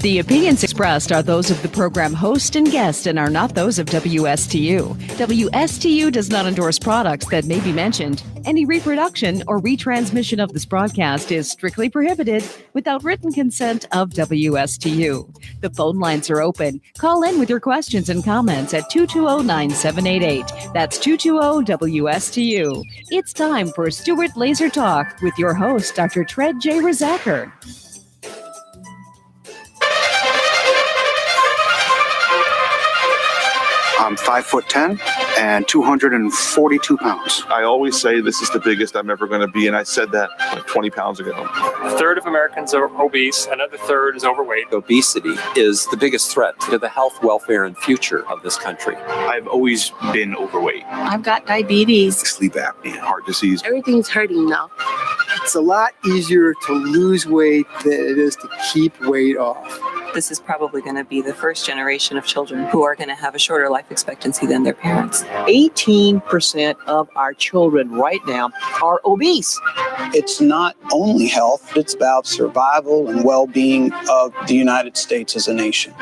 The opinions expressed are those of the program host and guest and are not those of WSTU. WSTU does not endorse products that may be mentioned. Any reproduction or retransmission of this broadcast is strictly prohibited without written consent of WSTU. The phone lines are open. Call in with your questions and comments at 220-9788. That's 220-WSTU. It's time for Stuart Laser Talk with your host, Dr. Tred J. Risacker. I'm 5'10" and 242 pounds. I always say this is the biggest I'm ever going to be, and I said that like 20 pounds ago. A third of Americans are obese, another third is overweight. Obesity is the biggest threat to the health, welfare, and future of this country. I've always been overweight. I've got diabetes. Sleep apnea, heart disease. Everything's hurting now. It's a lot easier to lose weight than it is to keep weight off. This is probably going to be the first generation of children who are going to have a shorter life expectancy than their parents. 18% of our children right now are obese. It's not only health, it's about survival and well-being of the United States as a nation.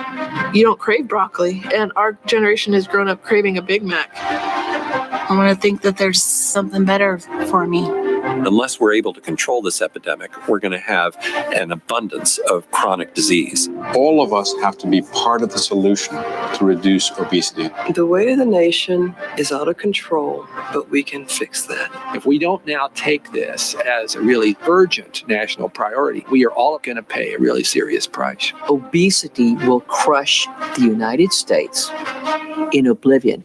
You don't crave broccoli, and our generation has grown up craving a Big Mac. I want to think that there's something better for me. Unless we're able to control this epidemic, we're going to have an abundance of chronic disease. All of us have to be part of the solution to reduce obesity. The weight of the nation is out of control, but we can fix that. If we don't now take this as a really urgent national priority, we are all going to pay a really serious price. Obesity will crush the United States in oblivion.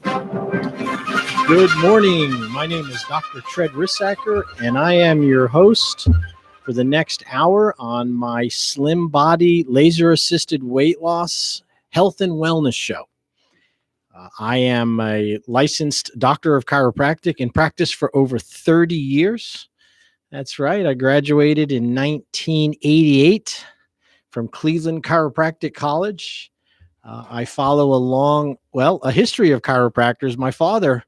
Good morning. My name is Dr. Tred Risacker, and I am your host for the next hour on my Slim Body Laser-Assisted Weight Loss Health and Wellness Show. I am a licensed doctor of chiropractic in practice for over 30 years. That's right. I graduated in 1988 from Cleveland Chiropractic College. I follow a history of chiropractors. My father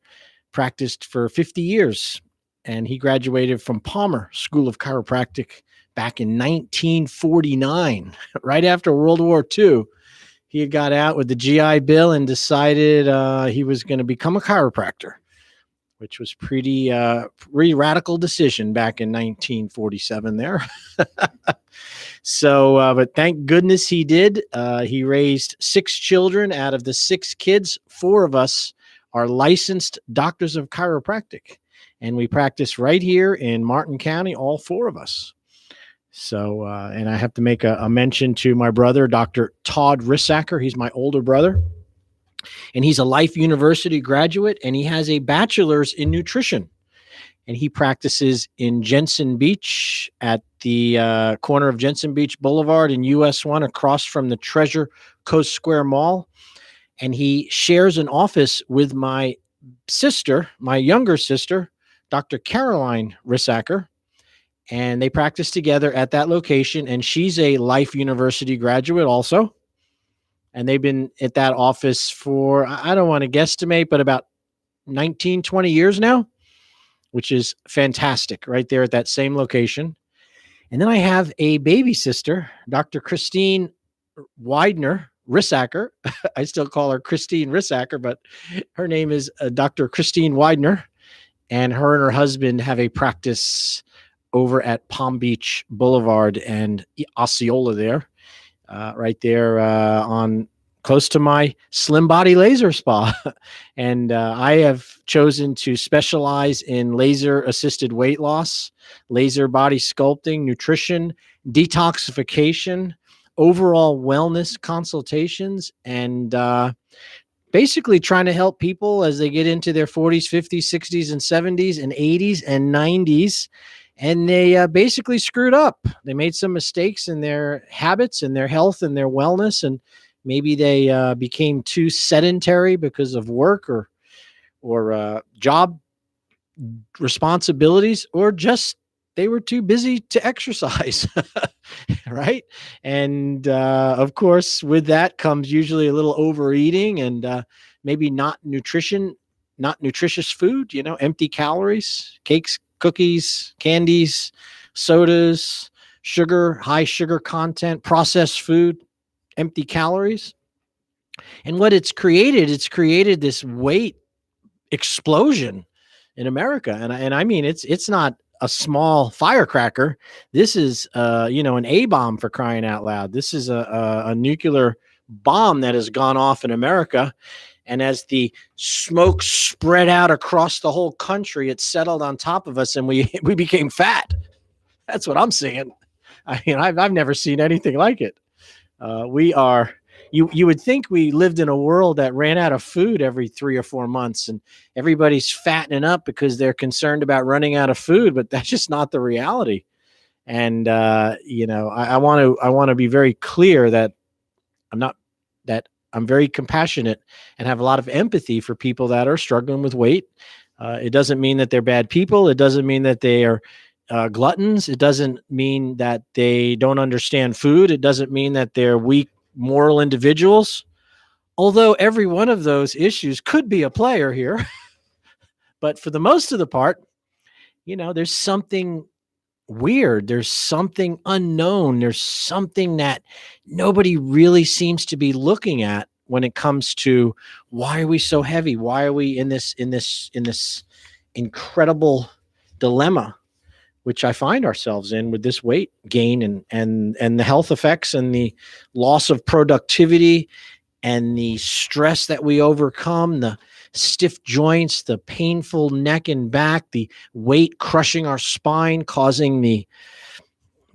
practiced for 50 years, and he graduated from Palmer School of Chiropractic back in 1949, right after World War II. He had got out with the GI Bill and decided he was going to become a chiropractor, which was pretty radical decision back in 1947 there. But thank goodness he did. He raised 6 children. Out of the 6 kids, 4 of us are licensed doctors of chiropractic, and we practice right here in Martin County, all 4 of us. So, and I have to make a mention to my brother, Dr. Todd Risacker. He's my older brother, and he's a Life University graduate, and he has a bachelor's in nutrition, and he practices in Jensen Beach at the corner of Jensen Beach Boulevard and US 1 across from the Treasure Coast Square Mall. And he shares an office with my sister, my younger sister, Dr. Caroline Risacker, and they practice together at that location. And she's a Life University graduate also. And they've been at that office for, I don't want to guesstimate, but about 19, 20 years now, which is fantastic right there at that same location. And then I have a baby sister, Dr. Christine Widener Risacker. I still call her Christine Risacker, but her name is Dr. Christine Widener, and her husband have a practice over at Palm Beach Boulevard and Osceola there, right there on close to my Slim Body Laser Spa. And I have chosen to specialize in laser-assisted weight loss, laser body sculpting, nutrition, detoxification, overall wellness consultations, and basically trying to help people as they get into their 40s, 50s, 60s, and 70s, and 80s and 90s. And they basically screwed up. They made some mistakes in their habits and their health and their wellness. And maybe they became too sedentary because of work or job responsibilities, or just they were too busy to exercise, right? And of course, with that comes usually a little overeating and maybe not nutritious food, empty calories, cakes, cookies, candies, sodas, sugar, high sugar content, processed food, empty calories. And what it's created this weight explosion in America. And I mean, it's not a small firecracker. This is, an A-bomb, for crying out loud. This is a nuclear bomb that has gone off in America. And as the smoke spread out across the whole country, it settled on top of us and we became fat. That's what I'm seeing. I mean, I've never seen anything like it. You would think we lived in a world that ran out of food every 3 or 4 months and everybody's fattening up because they're concerned about running out of food, but that's just not the reality. And, I want to be very clear that I'm very compassionate and have a lot of empathy for people that are struggling with weight. It doesn't mean that they're bad people. It doesn't mean that they are gluttons. It doesn't mean that they don't understand food. It doesn't mean that they're weak moral individuals, although every one of those issues could be a player here. But for the most of the part, there's something weird. There's something unknown. There's something that nobody really seems to be looking at when it comes to why are we so heavy? Why are we in this incredible dilemma, which I find ourselves in with this weight gain and the health effects and the loss of productivity and the stress that we overcome, the stiff joints, the painful neck and back, the weight crushing our spine, causing the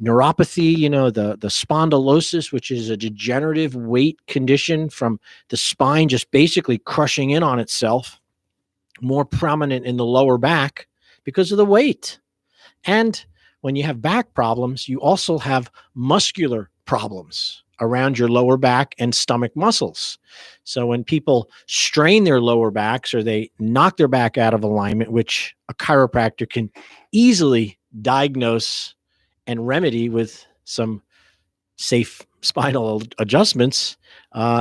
neuropathy, the spondylosis, which is a degenerative weight condition from the spine just basically crushing in on itself, more prominent in the lower back because of the weight. And when you have back problems, you also have muscular problems around your lower back and stomach muscles. So when people strain their lower backs or they knock their back out of alignment, which a chiropractor can easily diagnose and remedy with some safe spinal adjustments,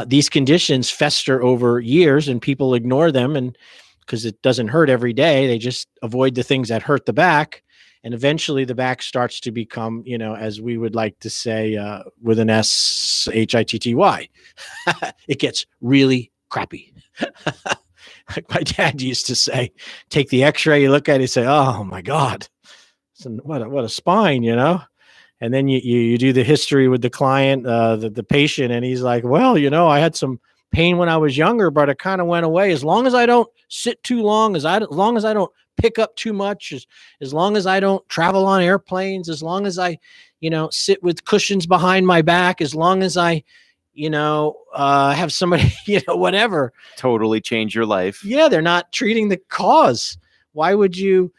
these conditions fester over years and people ignore them. And because it doesn't hurt every day, they just avoid the things that hurt the back. And eventually the back starts to become, as we would like to say with an S, HITTY. It gets really crappy. Like my dad used to say, take the x-ray, you look at it, you say, oh my God, what a spine, And then you do the history with the client, the patient, and he's like, well, I had some pain when I was younger, but it kind of went away. As long as I don't sit too long, as long as I don't pick up too much, as long as I don't travel on airplanes, as long as I, sit with cushions behind my back, as long as I, have somebody, whatever. Totally change your life. Yeah, they're not treating the cause. Why would you?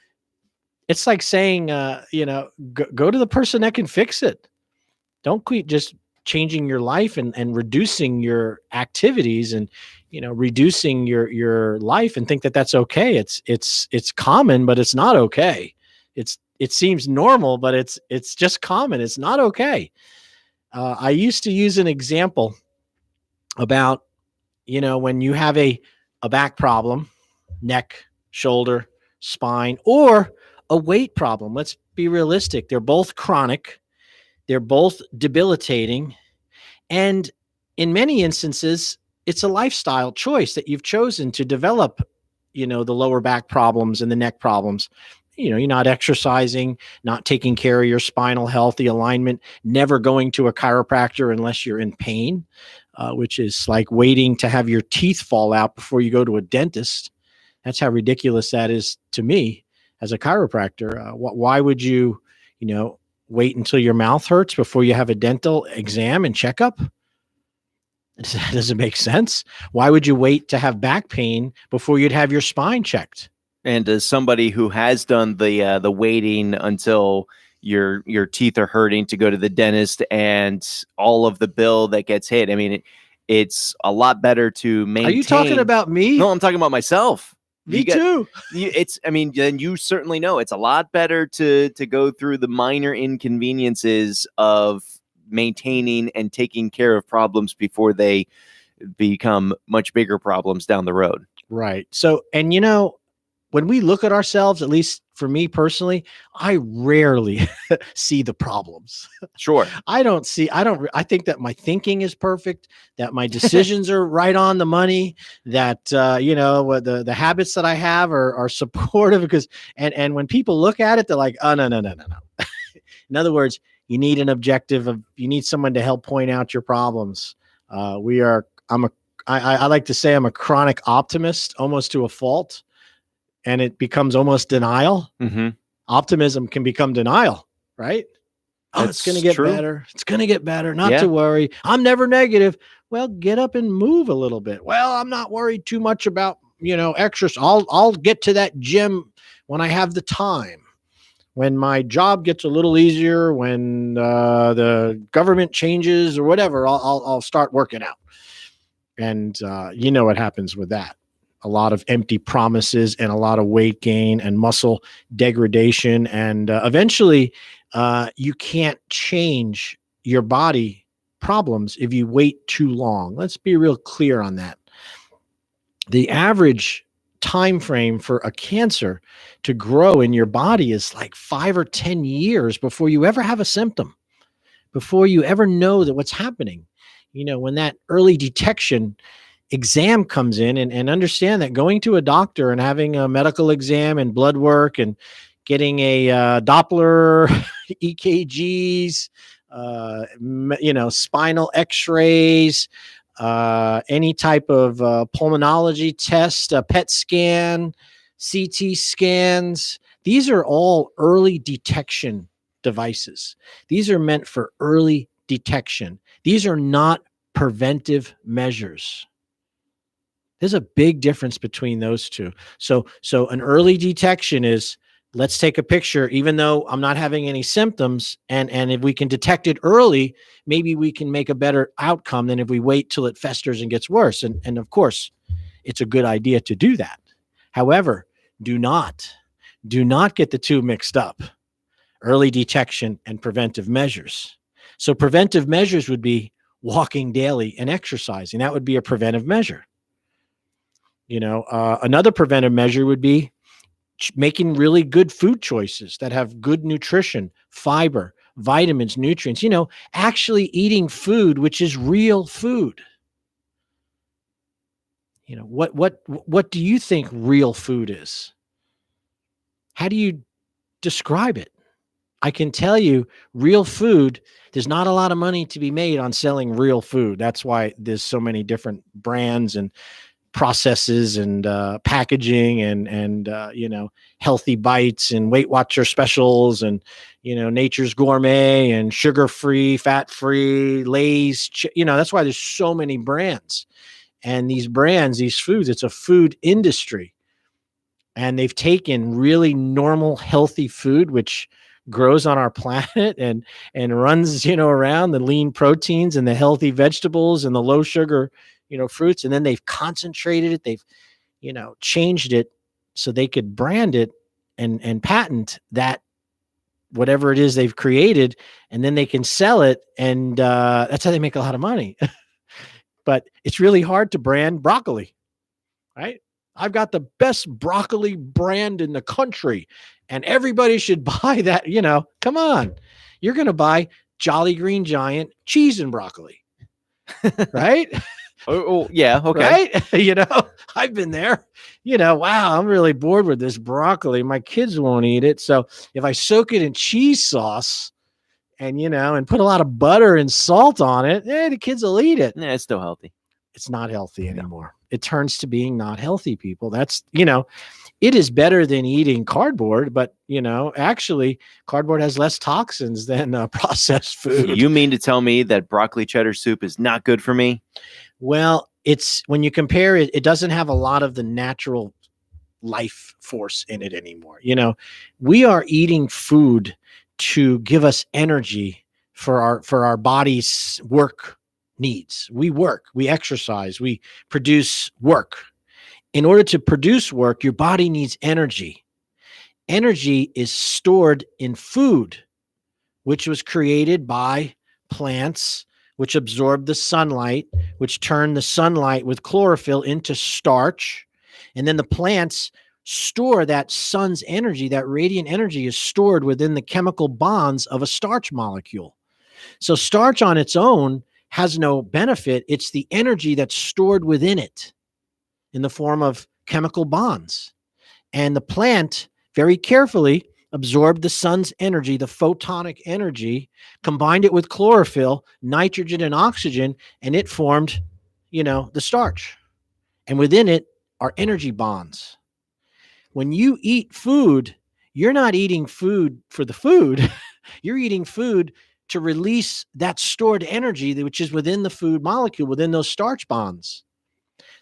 It's like saying, go to the person that can fix it. Don't quit just changing your life and reducing your activities and, reducing your life and think that that's okay. It's common, but it's not okay. It seems normal, but it's just common. It's not okay. I used to use an example about, when you have a back problem, neck, shoulder, spine, or a weight problem. Let's be realistic. They're both chronic. They're both debilitating. And in many instances, it's a lifestyle choice that you've chosen to develop, the lower back problems and the neck problems. You're not exercising, not taking care of your spinal health, the alignment, never going to a chiropractor unless you're in pain, which is like waiting to have your teeth fall out before you go to a dentist. That's how ridiculous that is to me as a chiropractor. Why would you, wait until your mouth hurts before you have a dental exam and checkup? That doesn't make sense. Why would you wait to have back pain before you'd have your spine checked? And as somebody who has done the waiting until your teeth are hurting to go to the dentist and all of the bill that gets hit, I mean, it's a lot better to maintain. Are you talking about me? No, I'm talking about myself. Me too. Then you certainly know it's a lot better to go through the minor inconveniences of maintaining and taking care of problems before they become much bigger problems down the road. Right. So, and when we look at ourselves, at least for me personally, I rarely see the problems. Sure. I think that my thinking is perfect, that my decisions are right on the money, that, the habits that I have are supportive because, and when people look at it, they're like, oh, no. In other words, you need an objective you need someone to help point out your problems. I like to say I'm a chronic optimist, almost to a fault, and it becomes almost denial. Mm-hmm. Optimism can become denial, right? Oh, it's going to get better. It's going to get better. Not to worry. I'm never negative. Well, get up and move a little bit. Well, I'm not worried too much about, exercise. I'll get to that gym when I have the time. When my job gets a little easier, when the government changes or whatever, I'll start working out. And you know what happens with that. A lot of empty promises and a lot of weight gain and muscle degradation. And eventually you can't change your body problems if you wait too long. Let's be real clear on that. The average time frame for a cancer to grow in your body is like 5 or 10 years before you ever have a symptom, before you ever know that what's happening. When that early detection exam comes in, and understand that going to a doctor and having a medical exam and blood work and getting a Doppler, EKGs, spinal x-rays, any type of pulmonology test, a PET scan, CT scans. These are all early detection devices. These are meant for early detection. These are not preventive measures. There's a big difference between those two. So an early detection is, let's take a picture, even though I'm not having any symptoms. And if we can detect it early, maybe we can make a better outcome than if we wait till it festers and gets worse. And of course, it's a good idea to do that. However, do not get the two mixed up, early detection and preventive measures. So preventive measures would be walking daily and exercising. That would be a preventive measure. Another preventive measure would be making really good food choices that have good nutrition, fiber, vitamins, nutrients, actually eating food, which is real food. What do you think real food is? How do you describe it? I can tell you real food, there's not a lot of money to be made on selling real food. That's why there's so many different brands and processes and packaging and Healthy Bites and Weight Watcher specials and Nature's Gourmet and sugar-free, fat-free, Lay's. That's why there's so many brands. And these brands, these foods, it's a food industry. And they've taken really normal, healthy food, which grows on our planet and runs around the lean proteins and the healthy vegetables and the low sugar fruits, and then they've concentrated it. They've, changed it so they could brand it and patent that whatever it is they've created, and then they can sell it. And that's how they make a lot of money. But it's really hard to brand broccoli, right? I've got the best broccoli brand in the country and everybody should buy that. Come on, you're going to buy Jolly Green Giant cheese and broccoli, right? Oh, yeah. Okay. Right. I've been there, wow, I'm really bored with this broccoli. My kids won't eat it. So if I soak it in cheese sauce and, and put a lot of butter and salt on it, the kids will eat it. Yeah, it's still healthy. It's not healthy anymore. It turns to being not healthy, people. That's, it is better than eating cardboard, but, actually cardboard has less toxins than processed food. You mean to tell me that broccoli cheddar soup is not good for me? Well, it's when you compare it, it doesn't have a lot of the natural life force in it anymore. We are eating food to give us energy for our body's work needs. We work, we exercise, we produce work. In order to produce work, your body needs energy. Energy is stored in food, which was created by plants, which absorb the sunlight, which turn the sunlight with chlorophyll into starch. And then the plants store that sun's energy. That radiant energy is stored within the chemical bonds of a starch molecule. So starch on its own has no benefit. It's the energy that's stored within it in the form of chemical bonds. And the plant very carefully absorbed the sun's energy, the photonic energy, combined it with chlorophyll, nitrogen, and oxygen, and it formed, the starch. And within it are energy bonds. When you eat food, you're not eating food for the food. You're eating food to release that stored energy, which is within the food molecule, within those starch bonds.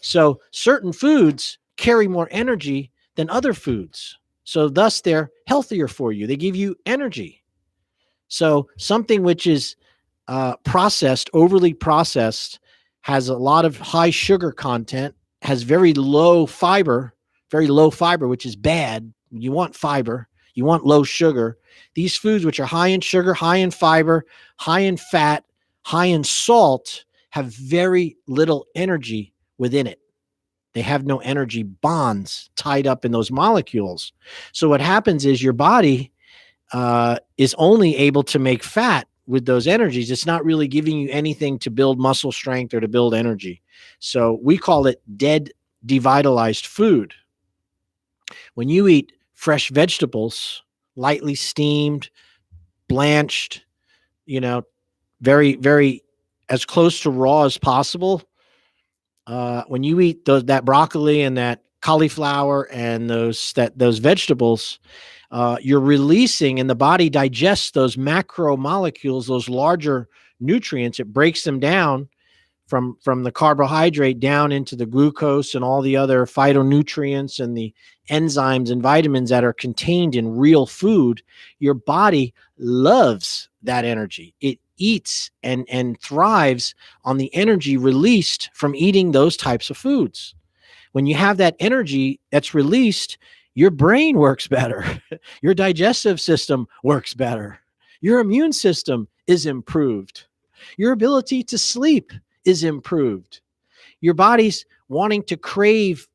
So certain foods carry more energy than other foods. So thus they're healthier for you. They give you energy. So something which is processed, overly processed, has a lot of high sugar content, has very low fiber, which is bad. You want fiber. You want low sugar. These foods, which are high in sugar, high in fiber, high in fat, high in salt, have very little energy within it. They have no energy bonds tied up in those molecules. So what happens is your body is only able to make fat with those energies. It's not really giving you anything to build muscle strength or to build energy. So we call it dead, devitalized food. When you eat fresh vegetables, lightly steamed, blanched, very, very as close to raw as possible. When you eat that broccoli and that cauliflower and those vegetables, you're releasing, and the body digests those macromolecules, those larger nutrients. It breaks them down from the carbohydrate down into the glucose and all the other phytonutrients and the enzymes and vitamins that are contained in real food. Your body loves that energy. It eats and thrives on the energy released from eating those types of foods. When you have that energy that's released, your brain works better. Your digestive system works better. Your immune system is improved. Your ability to sleep is improved. Your body's wanting to crave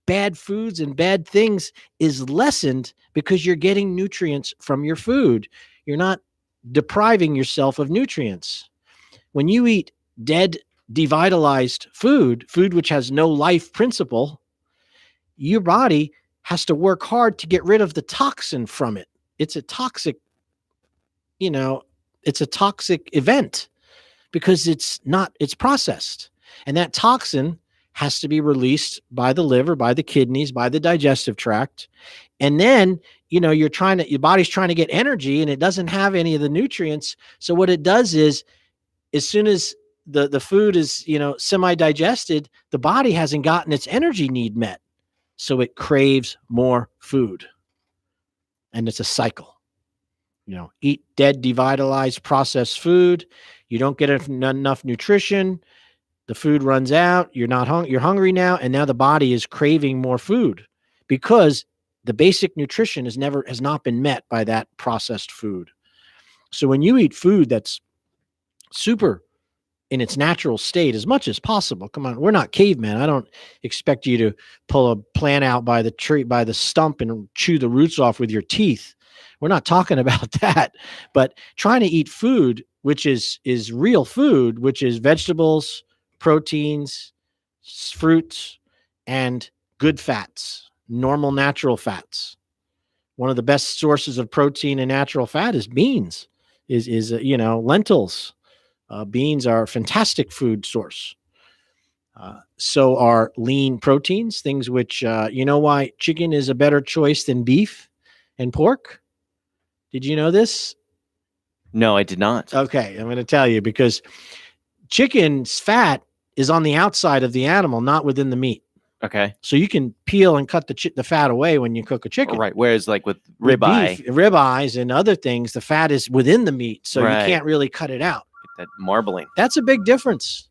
bad foods and bad things is lessened because you're getting nutrients from your food. You're not depriving yourself of nutrients. When you eat dead, devitalized food which has no life principle, your body has to work hard to get rid of the toxin from it. It's a toxic, it's a toxic event because it's processed. And that toxin has to be released by the liver, by the kidneys, by the digestive tract. And then, your body's trying to get energy and it doesn't have any of the nutrients. So what it does is, as soon as the food is, semi-digested, the body hasn't gotten its energy need met. So it craves more food. And it's a cycle. Eat dead, devitalized, processed food. You don't get enough nutrition. The food runs out. You're hungry now. And now the body is craving more food because the basic nutrition has not been met by that processed food. So when you eat food that's super in its natural state as much as possible, come on, we're not cavemen. I don't expect you to pull a plant out by the tree, by the stump, and chew the roots off with your teeth. We're not talking about that, but trying to eat food which is real food, which is vegetables, proteins, fruits, and good fats, normal natural fats. One of the best sources of protein and natural fat is beans, is lentils. Beans are a fantastic food source. So are lean proteins, things which, why chicken is a better choice than beef and pork? Did you know this? No, I did not. Okay, I'm going to tell you, because chicken's fat is on the outside of the animal, not within the meat. Okay. So you can peel and cut the fat away when you cook a chicken. Right. Whereas like with ribeye, ribeyes and other things, the fat is within the meat. So Right. you can't really cut it out. that marbling. That's a big difference.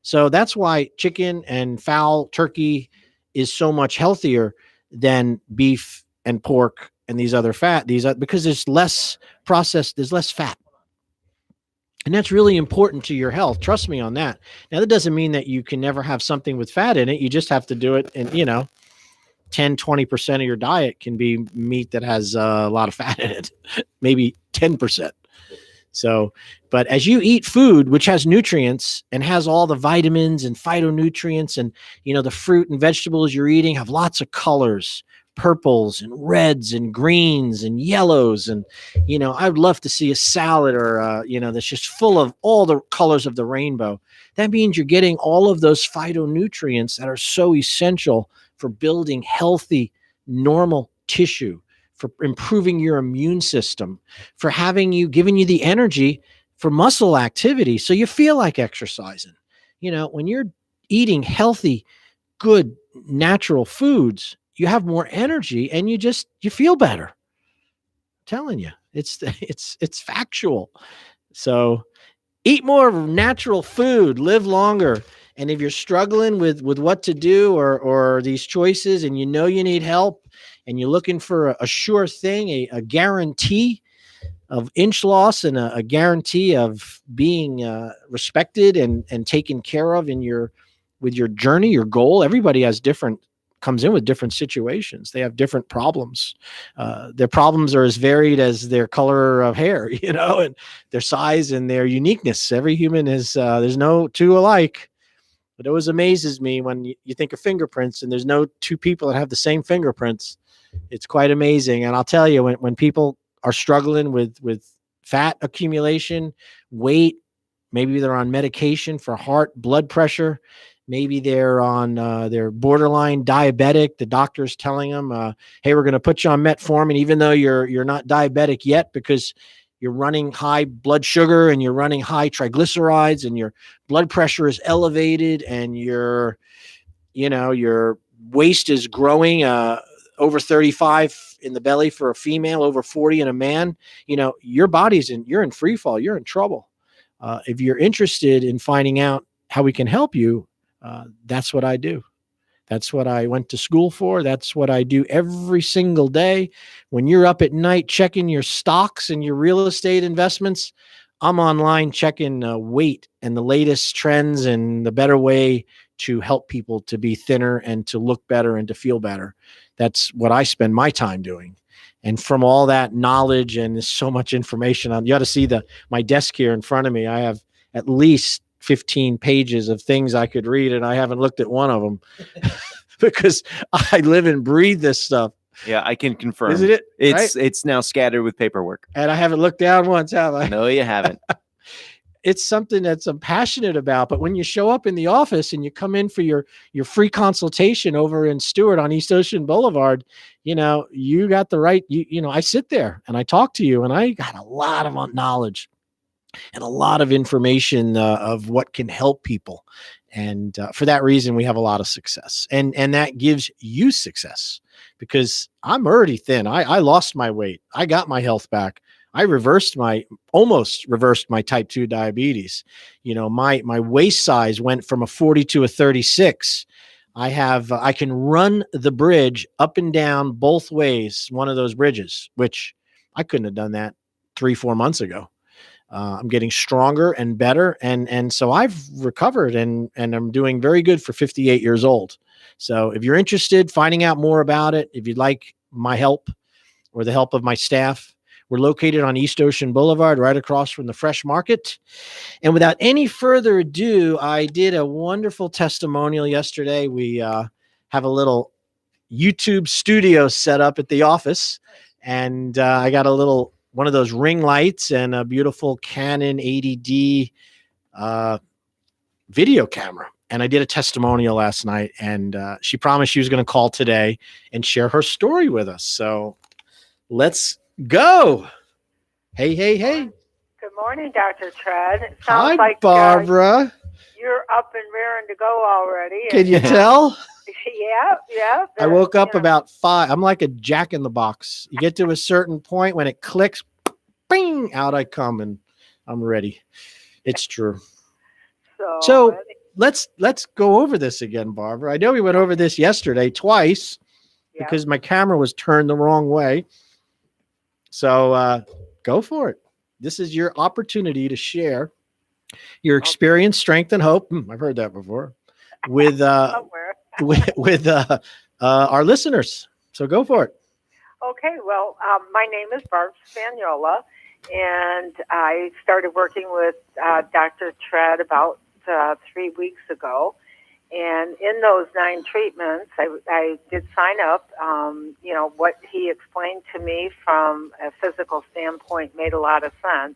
So that's why chicken and fowl, turkey is so much healthier than beef and pork and these other fat, because there's less processed, there's less fat. And that's really important to your health. Trust me on that. Now, that doesn't mean that you can never have something with fat in it. You just have to do it. And, 10, 20% of your diet can be meat that has a lot of fat in it, maybe 10%. So, but as you eat food, which has nutrients and has all the vitamins and phytonutrients, and, the fruit and vegetables you're eating have lots of colors, purples and reds and greens and yellows. And, I'd love to see a salad or, that's just full of all the colors of the rainbow. That means you're getting all of those phytonutrients that are so essential for building healthy, normal tissue, for improving your immune system, for giving you the energy for muscle activity so you feel like exercising. When you're eating healthy, good, natural foods, you have more energy and you feel better. I'm telling you, it's factual. So eat more natural food, live longer. And if you're struggling with what to do or these choices and you need help, and you're looking for a sure thing, a guarantee of inch loss and a guarantee of being respected and taken care of with your journey, your goal. Everybody comes in with different situations. They have different problems. Their problems are as varied as their color of hair, and their size and their uniqueness. Every human is, there's no two alike. It always amazes me when you think of fingerprints and there's no two people that have the same fingerprints. It's quite amazing. And I'll tell you, when people are struggling with fat accumulation, weight, maybe they're on medication for heart, blood pressure, maybe they're on they're borderline diabetic. The doctor's telling them, hey, we're going to put you on metformin, even though you're not diabetic yet because you're running high blood sugar and you're running high triglycerides and your blood pressure is elevated and your waist is growing over 35 in the belly for a female, over 40 in a man. Your body's you're in free fall. You're in trouble. If you're interested in finding out how we can help you, that's what I do. That's what I went to school for. That's what I do every single day. When you're up at night checking your stocks and your real estate investments, I'm online checking weight and the latest trends and the better way to help people to be thinner and to look better and to feel better. That's what I spend my time doing. And from all that knowledge, and there's so much information you ought to see my desk here in front of me. I have at least 15 pages of things I could read, and I haven't looked at one of them because I live and breathe this stuff. Yeah, I can confirm. Isn't it? It's now scattered with paperwork. And I haven't looked down once, have I? No, you haven't. It's something that's I'm passionate about. But when you show up in the office and you come in for your free consultation over in Stewart on East Ocean Boulevard, you got the right, I sit there and I talk to you and I got a lot of knowledge and a lot of information of what can help people. And for that reason, we have a lot of success. And that gives you success because I'm already thin. I lost my weight. I got my health back. I almost reversed my type 2 diabetes. My waist size went from a 40 to a 36. I can run the bridge up and down both ways, one of those bridges, which I couldn't have done that 3-4 months ago. I'm getting stronger and better. And so I've recovered and I'm doing very good for 58 years old. So if you're interested finding out more about it, if you'd like my help or the help of my staff, we're located on East Ocean Boulevard, right across from the Fresh Market. And without any further ado, I did a wonderful testimonial yesterday. We have a little YouTube studio set up at the office. And I got one of those ring lights and a beautiful Canon 80D video camera. And I did a testimonial last night, and she promised she was going to call today and share her story with us. So let's go. Hey. Good morning, Dr. Tread. It Hi, sounds like Barbara. you're up and raring to go already. Can you tell? Yeah. I woke up about 5. I'm like a jack in the box. You get to a certain point when it clicks, bing, out I come, and I'm ready. It's true. So let's go over this again, Barbara. I know we went over this yesterday twice because my camera was turned the wrong way. So go for it. This is your opportunity to share your experience, strength, and hope. I've heard that before. With our listeners. So go for it. Okay, well, my name is Barb Spaniola, and I started working with Dr. Tread about 3 weeks ago. And in those 9 treatments, I did sign up. What he explained to me from a physical standpoint made a lot of sense.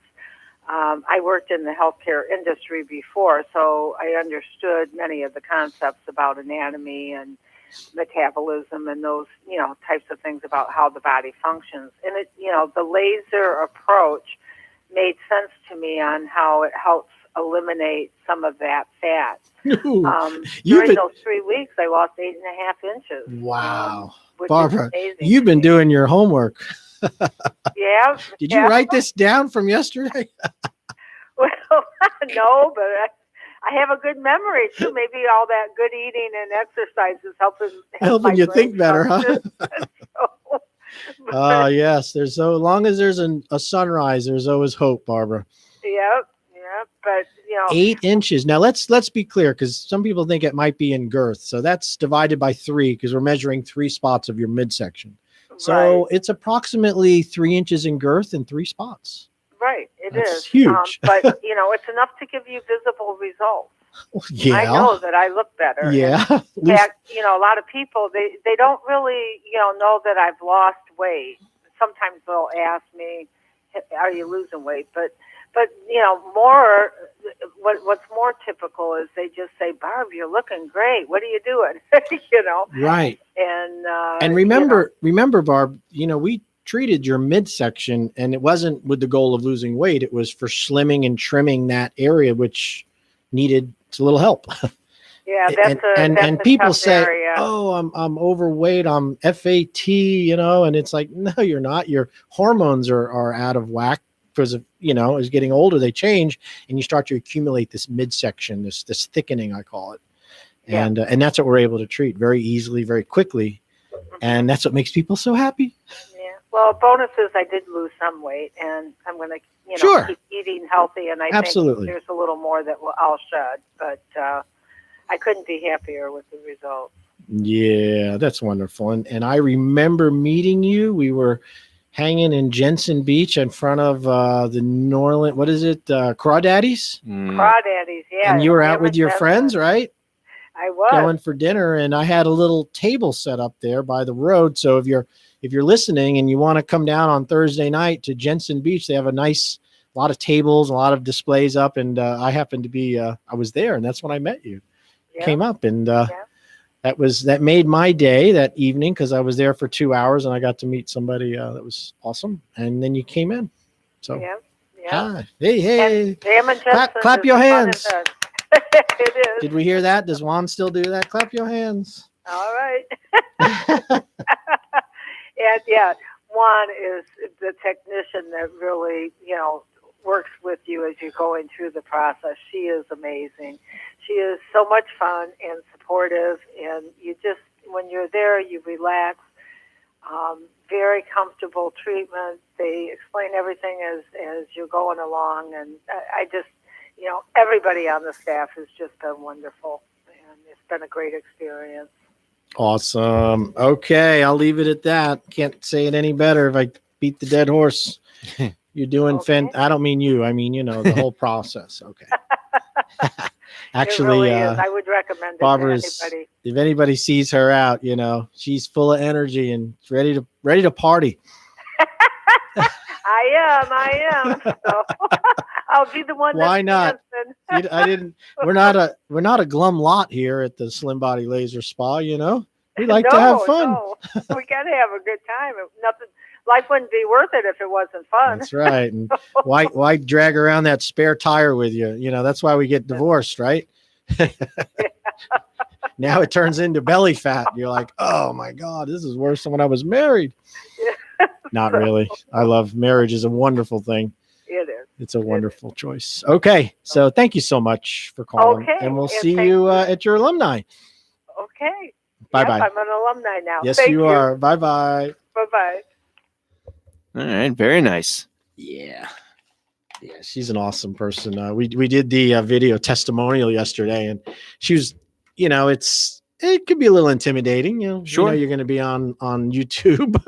I worked in the healthcare industry before, so I understood many of the concepts about anatomy and metabolism and those, types of things about how the body functions. And the laser approach made sense to me on how it helps eliminate some of that fat. During those 3 weeks, I lost 8.5 inches. Wow. Which Barbara, is amazing. you've been doing your homework. Yeah. Did you write this down from yesterday? Well, no, but I have a good memory too. Maybe all that good eating and exercise is helping You think better, huh? So, yes. There's so long as there's a sunrise, there's always hope, Barbara. Yep. But 8 inches. Now let's be clear, because some people think it might be in girth. So that's divided by 3 because we're measuring 3 spots of your midsection. So it's approximately 3 inches in girth and 3 spots. Right, That's is huge. but it's enough to give you visible results. Yeah. I know that I look better. Yeah. In fact, a lot of people they don't really know that I've lost weight. Sometimes they'll ask me, "Are you losing weight?" But more. What's more typical is they just say, "Barb, you're looking great. What are you doing?" Right. And remember, Barb. We treated your midsection, and it wasn't with the goal of losing weight. It was for slimming and trimming that area, which needed a little help. Yeah, that's a people tough say, area. "Oh, I'm overweight. I'm FAT," and it's like, no, you're not. Your hormones are out of whack because of as getting older they change, and you start to accumulate this midsection, this thickening, I call it, and that's what we're able to treat very easily, very quickly, and that's what makes people so happy. Well, bonus is I did lose some weight, and I'm going to, Sure. keep eating healthy, and I Absolutely. think there's a little more that I'll shed, but I couldn't be happier with the results. Yeah, that's wonderful. And I remember meeting you. We were hanging in Jensen Beach in front of the Norland, what is it, Crawdaddies? Crawdaddies, yeah. And you were out with your friends, right? I was. Going for dinner, and I had a little table set up there by the road. So if you're listening and you want to come down on Thursday night to Jensen Beach, they have a lot of tables, a lot of displays up. And I happened to be, I was there, and that's when I met you. Yeah. Came up, and that made my day that evening, because I was there for 2 hours and I got to meet somebody that was awesome. And then you came in. So hi. Hey. And clap your hands. It is. Did we hear that? Does Juan still do that? Clap your hands. All right. And Juan is the technician that really, works with you as you're going through the process. She is amazing. She is so much fun and supportive, and you just, when you're there, you relax. Very comfortable treatment. They explain everything as you're going along, and I just, everybody on the staff has just been wonderful, and it's been a great experience. Awesome. Okay, I'll leave it at that. Can't say it any better if I beat the dead horse. You're doing I don't mean you. I mean, the whole process. Okay. Actually, it really is. I would recommend it Barbara's, to anybody. If anybody sees her out, she's full of energy and ready to party. I am. So I'll be the one. Why not? I didn't. We're not a glum lot here at the Slim Body Laser Spa. We like to have fun. No. We gotta have a good time. Life wouldn't be worth it if it wasn't fun. That's right. And why drag around that spare tire with you? That's why we get divorced, right? Now it turns into belly fat. You're like, oh my God, this is worse than when I was married. Not really. I love marriage is a wonderful thing. It is. It's a wonderful choice. Okay. So thank you so much for calling. Okay. And we'll see you at your alumni. Okay. Bye-bye. Yep, I'm an alumni now. Yes, Thank you are. Bye-bye. Bye-bye. All right. Very nice. Yeah. She's an awesome person. We did the video testimonial yesterday, and she was, it could be a little intimidating. Sure. You're going to be on YouTube.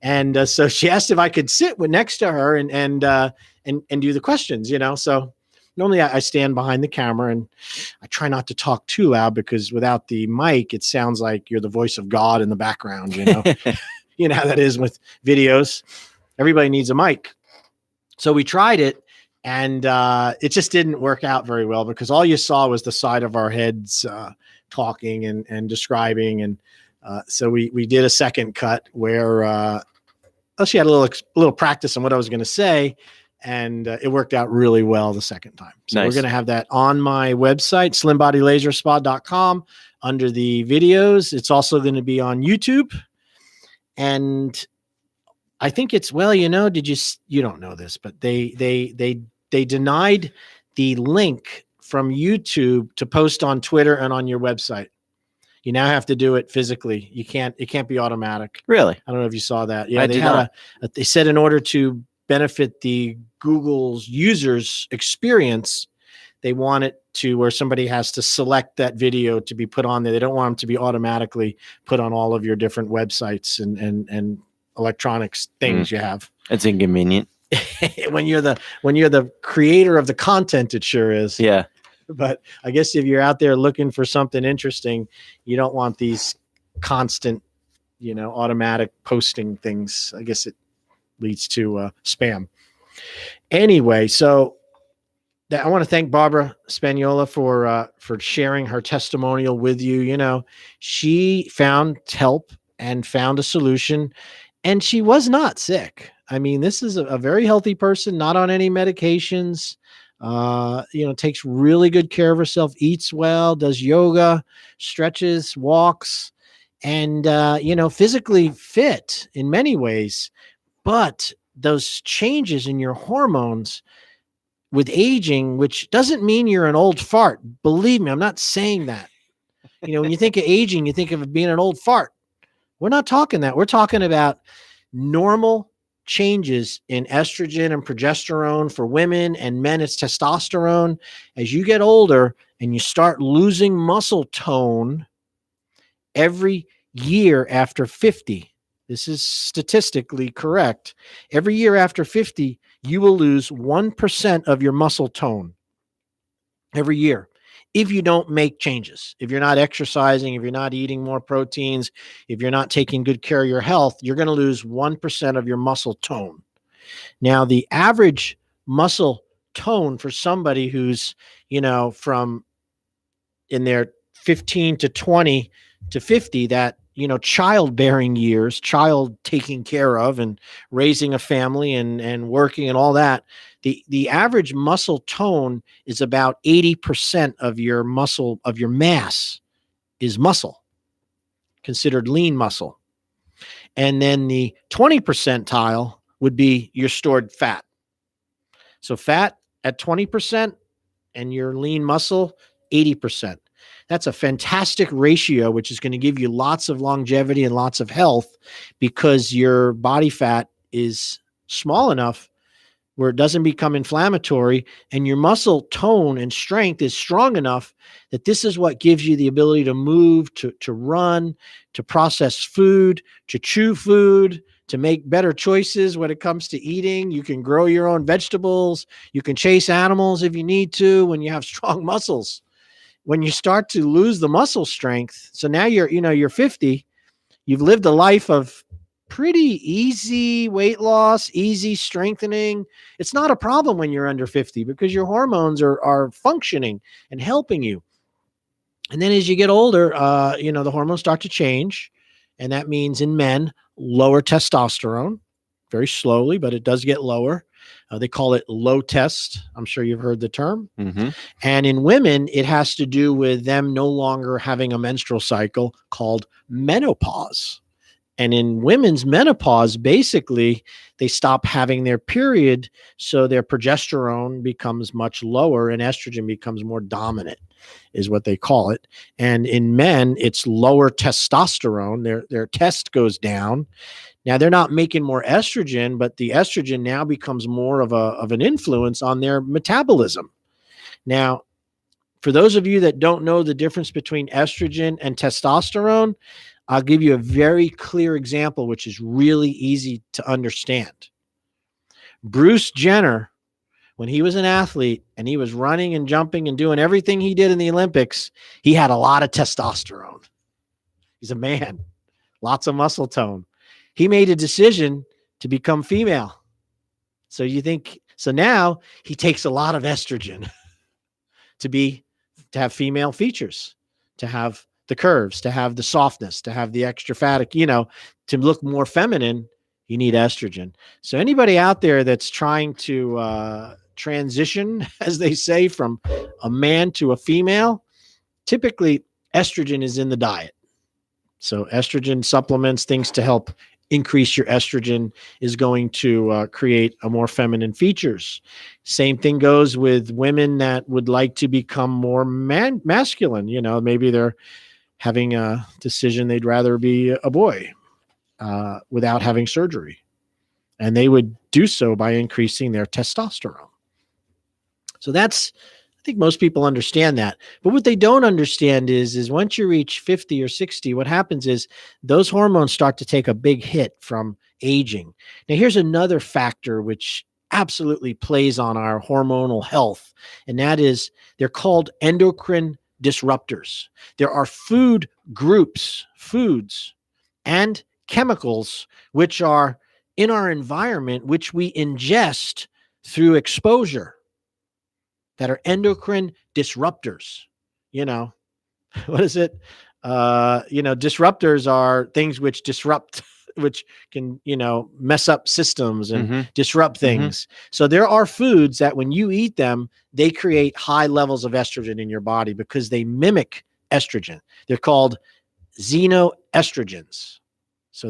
And so she asked if I could sit next to her and do the questions, So normally I stand behind the camera and I try not to talk too loud because without the mic, it sounds like you're the voice of God in the background, You know how that is with videos. Everybody needs a mic. So we tried it and it just didn't work out very well because all you saw was the side of our heads talking and describing. And so we did a second cut where she had a little practice on what I was going to say. And it worked out really well the second time. So Nice. We're going to have that on my website, slimbodylaserspa.com, under the videos. It's also going to be on YouTube. And I think it's, you don't know this, but they denied the link from YouTube to post on Twitter and on your website. You now have to do it physically. It can't be automatic. Really? I don't know if you saw that. Yeah, I they did had not. they said in order to benefit the Google's users experience, they want it to where somebody has to select that video to be put on there. They don't want them to be automatically put on all of your different websites and electronics things you have. It's inconvenient. when you're the creator of the content, it sure is. Yeah. But I guess if you're out there looking for something interesting, you don't want these constant, automatic posting things. I guess it leads to spam. Anyway, so I want to thank Barbara Spagnola for sharing her testimonial with you. She found help and found a solution, and she was not sick. I mean, this is a very healthy person, not on any medications. Takes really good care of herself, eats well, does yoga, stretches, walks, and, physically fit in many ways. But those changes in your hormones with aging, which doesn't mean you're an old fart. Believe me, I'm not saying that. When you think of aging, you think of being an old fart. We're not talking that. We're talking about normal changes in estrogen and progesterone for women, and men it's testosterone. As you get older and you start losing muscle tone every year after 50, this is statistically correct. Every year after 50, you will lose 1% of your muscle tone every year if you don't make changes. If you're not exercising, if you're not eating more proteins, if you're not taking good care of your health, you're going to lose 1% of your muscle tone. Now, the average muscle tone for somebody who's, from in their 15 to 20 to 50, that, childbearing years, child taking care of and raising a family and working and all that, the average muscle tone is about 80% of your muscle, of your mass is muscle, considered lean muscle. And then the 20 percentile would be your stored fat. So fat at 20% and your lean muscle, 80%. That's a fantastic ratio, which is going to give you lots of longevity and lots of health because your body fat is small enough where it doesn't become inflammatory, and your muscle tone and strength is strong enough that this is what gives you the ability to move, to run, to process food, to chew food, to make better choices when it comes to eating. You can grow your own vegetables. You can chase animals if you need to when you have strong muscles. When you start to lose the muscle strength, so now you're 50, you've lived a life of pretty easy weight loss, easy strengthening. It's not a problem when you're under 50 because your hormones are functioning and helping you. And then as you get older, the hormones start to change. And that means in men, lower testosterone, very slowly, but it does get lower. They call it low test. I'm sure you've heard the term. Mm-hmm. And in women, it has to do with them no longer having a menstrual cycle called menopause. And in women's menopause, basically, they stop having their period, so their progesterone becomes much lower and estrogen becomes more dominant, is what they call it. And in men, it's lower testosterone. Their test goes down. Now, they're not making more estrogen, but the estrogen now becomes more of an influence on their metabolism. Now, For those of you that don't know the difference between estrogen and testosterone, I'll give you a very clear example, which is really easy to understand. Bruce Jenner, when he was an athlete and he was running and jumping and doing everything he did in the Olympics, he had a lot of testosterone. He's a man, lots of muscle tone. He made a decision to become female. So now he takes a lot of estrogen to have female features, to have the curves, to have the softness, to have the extra fat, to look more feminine, you need estrogen. So anybody out there that's trying to transition, as they say, from a man to a female, typically estrogen is in the diet. So estrogen supplements, things to help increase your estrogen, is going to create a more feminine features. Same thing goes with women that would like to become more masculine. Maybe they're having a decision they'd rather be a boy without having surgery. And they would do so by increasing their testosterone. So I think most people understand that. But what they don't understand is once you reach 50 or 60, what happens is those hormones start to take a big hit from aging. Now, here's another factor which absolutely plays on our hormonal health, and that is they're called endocrine disruptors. There are foods and chemicals which are in our environment, which we ingest through exposure, that are endocrine disruptors. What is it? Disruptors are things which disrupt, which can, mess up systems and disrupt things. So there are foods that when you eat them, they create high levels of estrogen in your body because they mimic estrogen. They're called xenoestrogens. So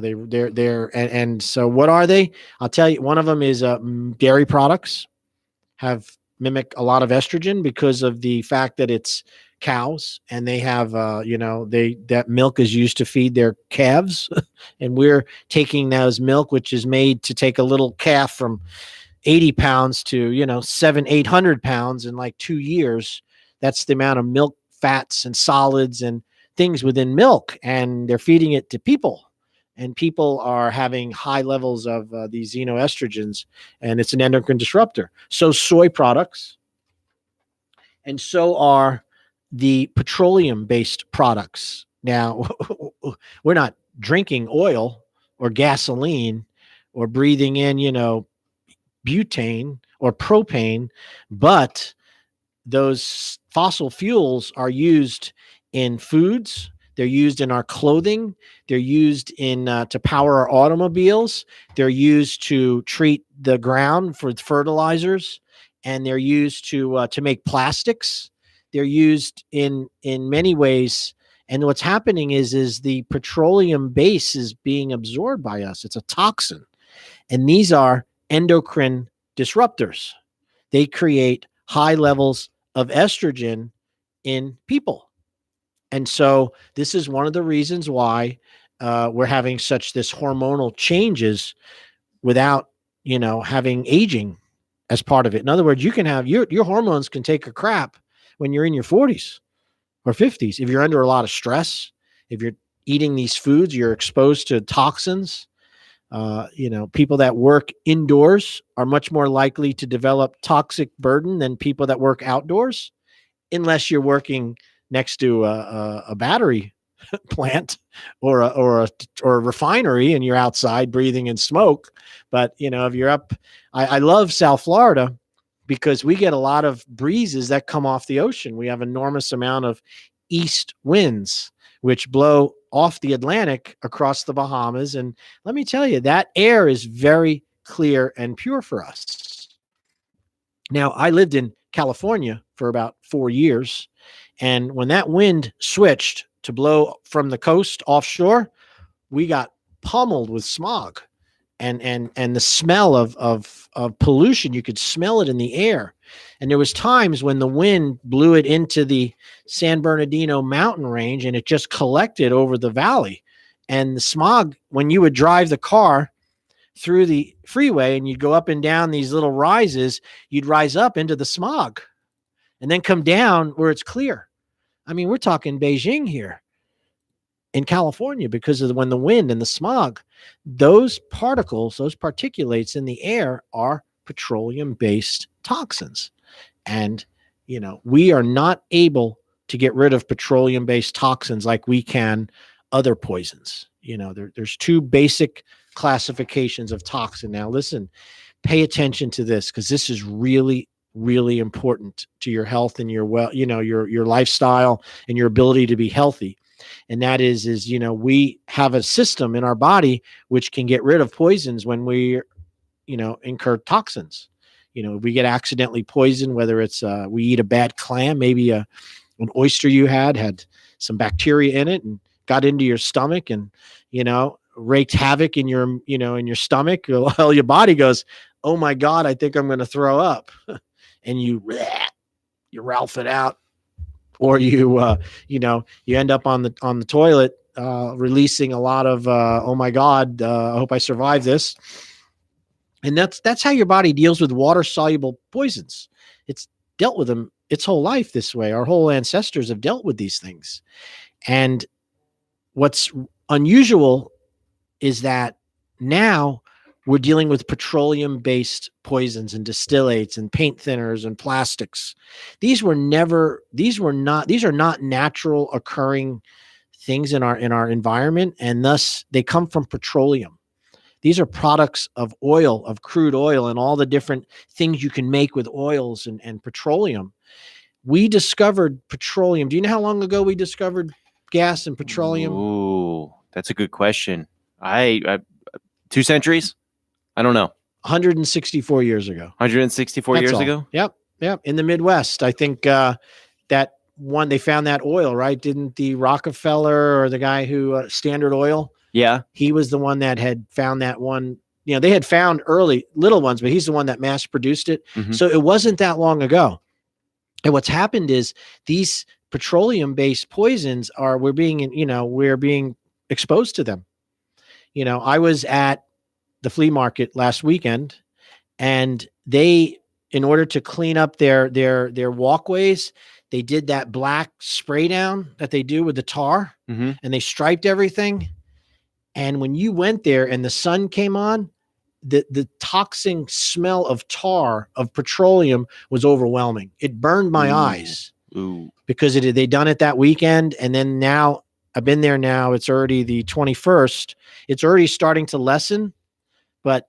and so what are they? I'll tell you, one of them is dairy products mimic a lot of estrogen because of the fact that it's cows and they have, that milk is used to feed their calves. And we're taking those milk, which is made to take a little calf from 80 pounds to, 700-800 pounds in like 2 years. That's the amount of milk, fats and solids and things within milk. And they're feeding it to people. And people are having high levels of these xenoestrogens, and it's an endocrine disruptor. So soy products, and so are the petroleum-based products. Now, we're not drinking oil or gasoline or breathing in, butane or propane, but those fossil fuels are used in foods. They're used in our clothing. They're used to power our automobiles. They're used to treat the ground for fertilizers, and they're used to make plastics. They're used in many ways. And what's happening is the petroleum base is being absorbed by us. It's a toxin, and these are endocrine disruptors. They create high levels of estrogen in people. And so this is one of the reasons why we're having this hormonal changes without, having aging as part of it. In other words, you can have your hormones can take a crap when you're in your 40s or 50s. If you're under a lot of stress, if you're eating these foods, you're exposed to toxins. People that work indoors are much more likely to develop toxic burden than people that work outdoors, unless you're working next to a battery plant or a refinery and you're outside breathing in smoke. But, if you're up, I love South Florida because we get a lot of breezes that come off the ocean. We have enormous amount of east winds, which blow off the Atlantic across the Bahamas. And let me tell you, that air is very clear and pure for us. Now, I lived in California for about 4 years. And when that wind switched to blow from the coast offshore, we got pummeled with smog and the smell of pollution. You could smell it in the air. And there was times when the wind blew it into the San Bernardino mountain range and it just collected over the valley. And the smog, when you would drive the car through the freeway and you'd go up and down these little rises, you'd rise up into the smog. and then come down where it's clear. I mean, we're talking Beijing here in California because of when the wind and the smog, those particles, those particulates in the air are petroleum-based toxins. And, you know, we are not able to get rid of petroleum-based toxins like we can other poisons. You know, there's two basic classifications of toxin. Now, listen, pay attention to this because this is really, really important to your health and your your lifestyle and your ability to be healthy. And that is, you know, we have a system in our body which can get rid of poisons when we, you know, incur toxins. You know, we get accidentally poisoned, whether it's we eat a bad clam, maybe an oyster you had some bacteria in it and got into your stomach and, you know, wreaked havoc in your, you know, in your stomach. Well, your body goes, oh my God, I think I'm going to throw up. And you Ralph it out, or you, you know, you end up on the toilet, releasing a lot of, oh my God, I hope I survive this. And that's how your body deals with water soluble poisons. It's dealt with them its whole life this way. Our whole ancestors have dealt with these things. And what's unusual is that now we're dealing with petroleum-based poisons and distillates and paint thinners and plastics. These are not natural occurring things in our environment, and thus they come from petroleum. These are products of oil, of crude oil, and all the different things you can make with oils and petroleum. We discovered petroleum. Do you know how long ago we discovered gas and petroleum? Ooh, that's a good question. I 2 centuries? I don't know. 164 years ago. 164 years ago? Yep. In the Midwest. I think that one, they found that oil, right? Didn't the Rockefeller or the guy who, Standard Oil? Yeah. He was the one that had found that one. You know, they had found early little ones, but he's the one that mass produced it. Mhm. So it wasn't that long ago. And what's happened is these petroleum-based poisons we're being exposed to them. You know, I was at the flea market last weekend, and they, in order to clean up their walkways, they did that black spray down that they do with the tar, Mhm. and they striped everything. And when you went there and the sun came on, the toxic smell of tar, of petroleum, was overwhelming. It burned my eyes because they done it that weekend. And then now I've been there now. It's already the 21st. It's already starting to lessen, but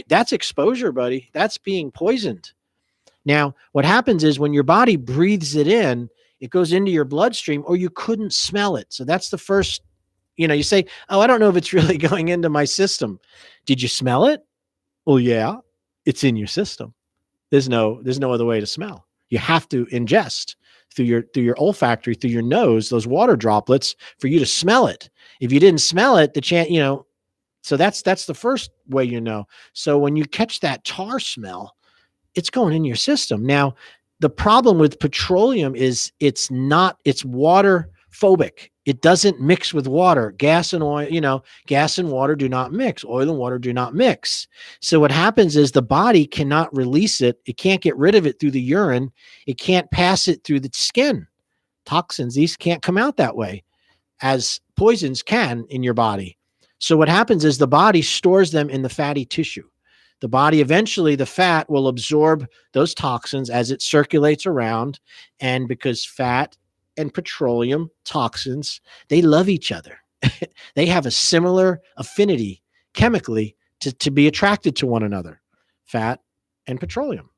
that's exposure, buddy. That's being poisoned. Now, what happens is when your body breathes it in, it goes into your bloodstream, or you couldn't smell it. So that's the first, you know, you say, oh, I don't know if it's really going into my system. Did you smell it? Well, yeah, it's in your system. There's no other way to smell. You have to ingest through your olfactory, through your nose, those water droplets for you to smell it. If you didn't smell it, so that's the first way you know. So when you catch that tar smell, it's going in your system. Now, the problem with petroleum is it's water phobic. It doesn't mix with water. Gas and oil, gas and water do not mix. Oil and water do not mix. So what happens is the body cannot release it. It can't get rid of it through the urine. It can't pass it through the skin. Toxins, these can't come out that way as poisons can in your body. So what happens is the body stores them in the fatty tissue. The body, eventually the fat will absorb those toxins as it circulates around. And because fat and petroleum toxins, they love each other. They have a similar affinity chemically to be attracted to one another, fat and petroleum.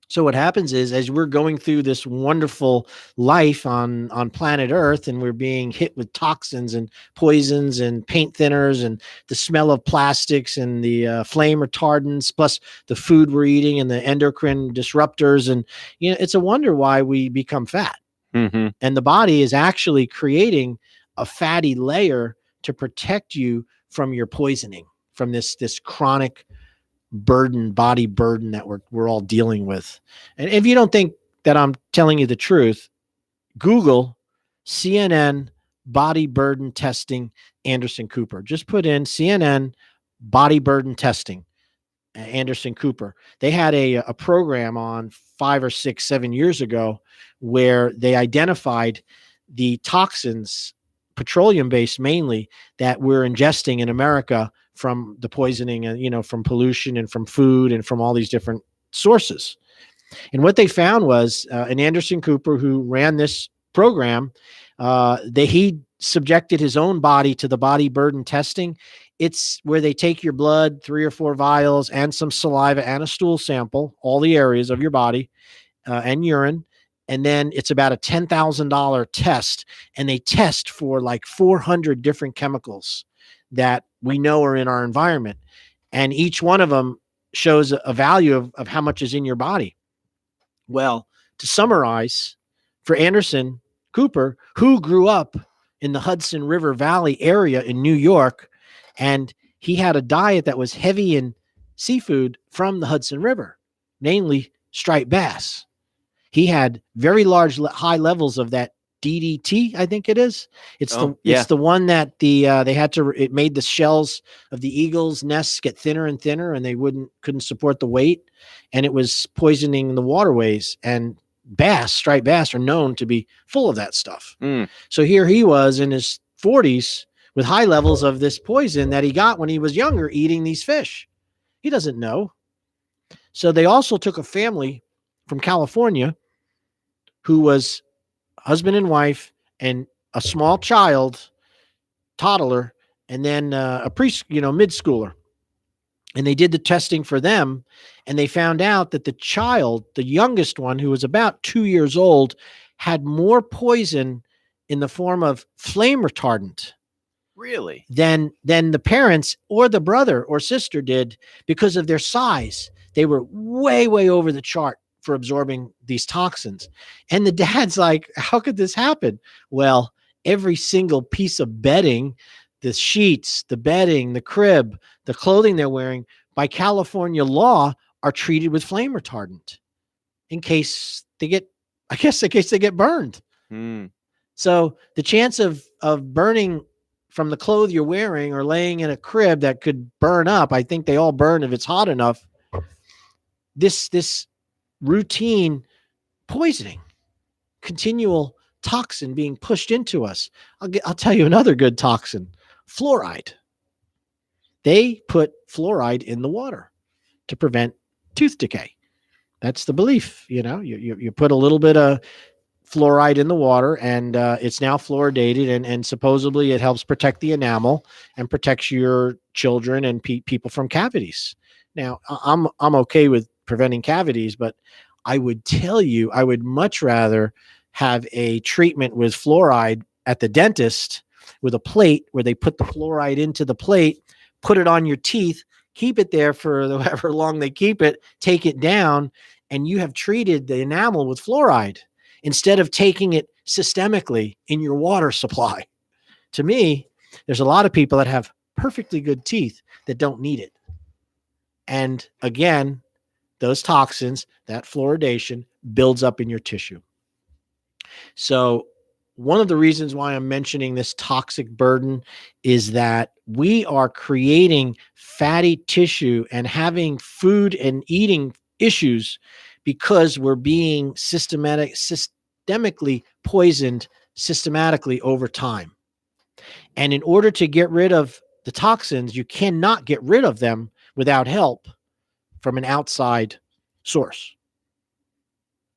So what happens is, as we're going through this wonderful life on planet Earth, and we're being hit with toxins and poisons and paint thinners and the smell of plastics and the flame retardants, plus the food we're eating and the endocrine disruptors, and it's a wonder why we become fat. Mm-hmm. And the body is actually creating a fatty layer to protect you from your poisoning, from this chronic body burden that we're all dealing with. And if you don't think that I'm telling you the truth, Google CNN body burden testing Anderson Cooper. Just put in CNN body burden testing. Anderson Cooper. They had a program on 5 or 6, 7 years ago where they identified the toxins, petroleum-based mainly, that we're ingesting in America from the poisoning and, from pollution and from food and from all these different sources. And what they found was an Anderson Cooper who ran this program, he subjected his own body to the body burden testing. It's where they take your blood, 3 or 4 vials, and some saliva and a stool sample, all the areas of your body, and urine. And then it's about a $10,000 test, and they test for like 400 different chemicals that we know are in our environment. And each one of them shows a value of how much is in your body. Well, to summarize, for Anderson Cooper, who grew up in the Hudson River Valley area in New York, and he had a diet that was heavy in seafood from the Hudson River, namely striped bass. He had very high levels of that DDT, I think it is. It's the one that it made the shells of the eagles' nests get thinner and thinner, and they couldn't support the weight, and it was poisoning the waterways. And striped bass are known to be full of that stuff. So here he was in his 40s with high levels of this poison that he got when he was younger eating these fish. He doesn't know. So they also took a family from California who was husband and wife and a small child, toddler, and then a mid-schooler. And they did the testing for them, and they found out that the child, the youngest one, who was about 2 years old, had more poison in the form of flame retardant. Really? Than the parents or the brother or sister did because of their size. They were way, way over the chart for absorbing these toxins. And the dad's like, how could this happen? Well, every single piece of bedding, the sheets, the bedding, the crib, the clothing they're wearing, by California law, are treated with flame retardant in case they get burned. So the chance of burning from the clothes you're wearing or laying in a crib that could burn up, I think they all burn if it's hot enough. This routine poisoning, continual toxin being pushed into us. I'll tell you another good toxin, fluoride. They put fluoride in the water to prevent tooth decay. That's the belief. You put a little bit of fluoride in the water, and it's now fluoridated, and supposedly it helps protect the enamel and protects your children and people from cavities. Now, I'm okay with preventing cavities, but I would tell you I would much rather have a treatment with fluoride at the dentist with a plate where they put the fluoride into the plate, put it on your teeth, keep it there for however long they keep it, take it down, and you have treated the enamel with fluoride instead of taking it systemically in your water supply. To me, there's a lot of people that have perfectly good teeth that don't need it. And again, those toxins, that fluoridation builds up in your tissue. So one of the reasons why I'm mentioning this toxic burden is that we are creating fatty tissue and having food and eating issues because we're being systemically poisoned systematically over time. And in order to get rid of the toxins, you cannot get rid of them without help from an outside source.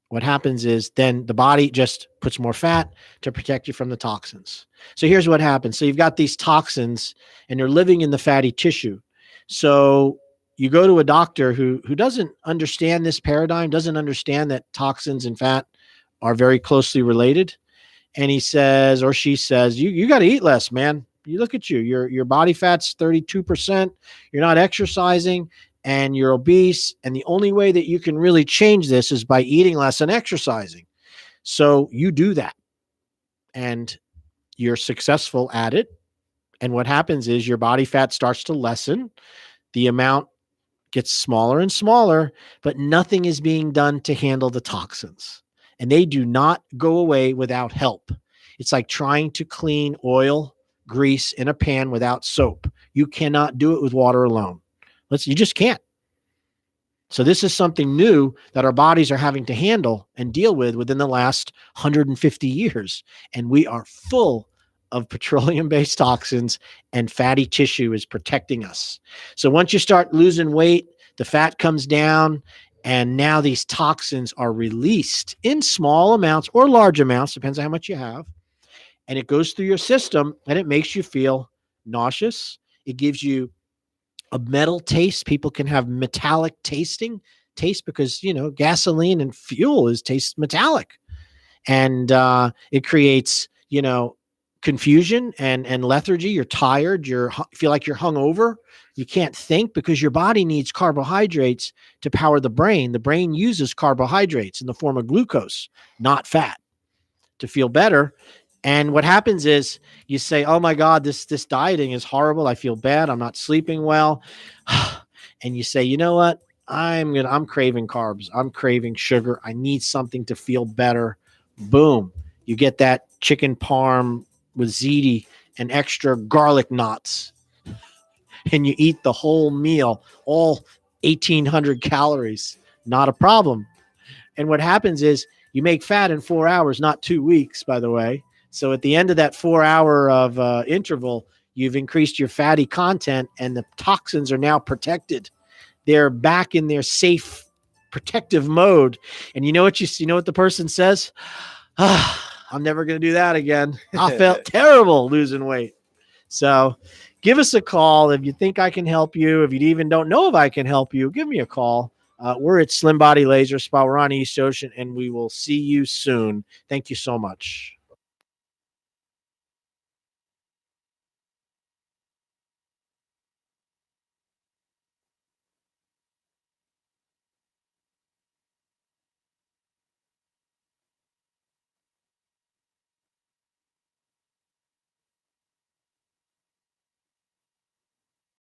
What happens is then the body just puts more fat to protect you from the toxins. So here's what happens. So you've got these toxins and they're living in the fatty tissue. So you go to a doctor who doesn't understand this paradigm, doesn't understand that toxins and fat are very closely related. And he says, or she says, you got to eat less, man. You look at you, your body fat's 32%. You're not exercising and you're obese. And the only way that you can really change this is by eating less and exercising. So you do that and you're successful at it. And what happens is your body fat starts to lessen. The amount gets smaller and smaller, but nothing is being done to handle the toxins. And they do not go away without help. It's like trying to clean oil, grease in a pan without soap. You cannot do it with water alone. You just can't. So this is something new that our bodies are having to handle and deal with within the last 150 years. And we are full of petroleum-based toxins, and fatty tissue is protecting us. So once you start losing weight, the fat comes down, and now these toxins are released in small amounts or large amounts, depends on how much you have. And it goes through your system, and it makes you feel nauseous. It gives you a metal taste. People can have metallic taste because, gasoline and fuel tastes metallic. And it creates, confusion and lethargy. You're tired. You feel like you're hungover. You can't think because your body needs carbohydrates to power the brain. The brain uses carbohydrates in the form of glucose, not fat, to feel better. And what happens is you say, oh my God, this dieting is horrible. I feel bad. I'm not sleeping well. And you say, you know what? I'm craving carbs. I'm craving sugar. I need something to feel better. Boom. You get that chicken parm with ziti and extra garlic knots. And you eat the whole meal, all 1,800 calories. Not a problem. And what happens is you make fat in 4 hours, not 2 weeks, by the way. So at the end of that 4 hour of interval, you've increased your fatty content and the toxins are now protected. They're back in their safe protective mode. And you know what the person says? I'm never going to do that again. I felt terrible losing weight. So give us a call. If you think I can help you, if you even don't know if I can help you, give me a call. We're at Slim Body Laser Spa. We're on East Ocean, and we will see you soon. Thank you so much.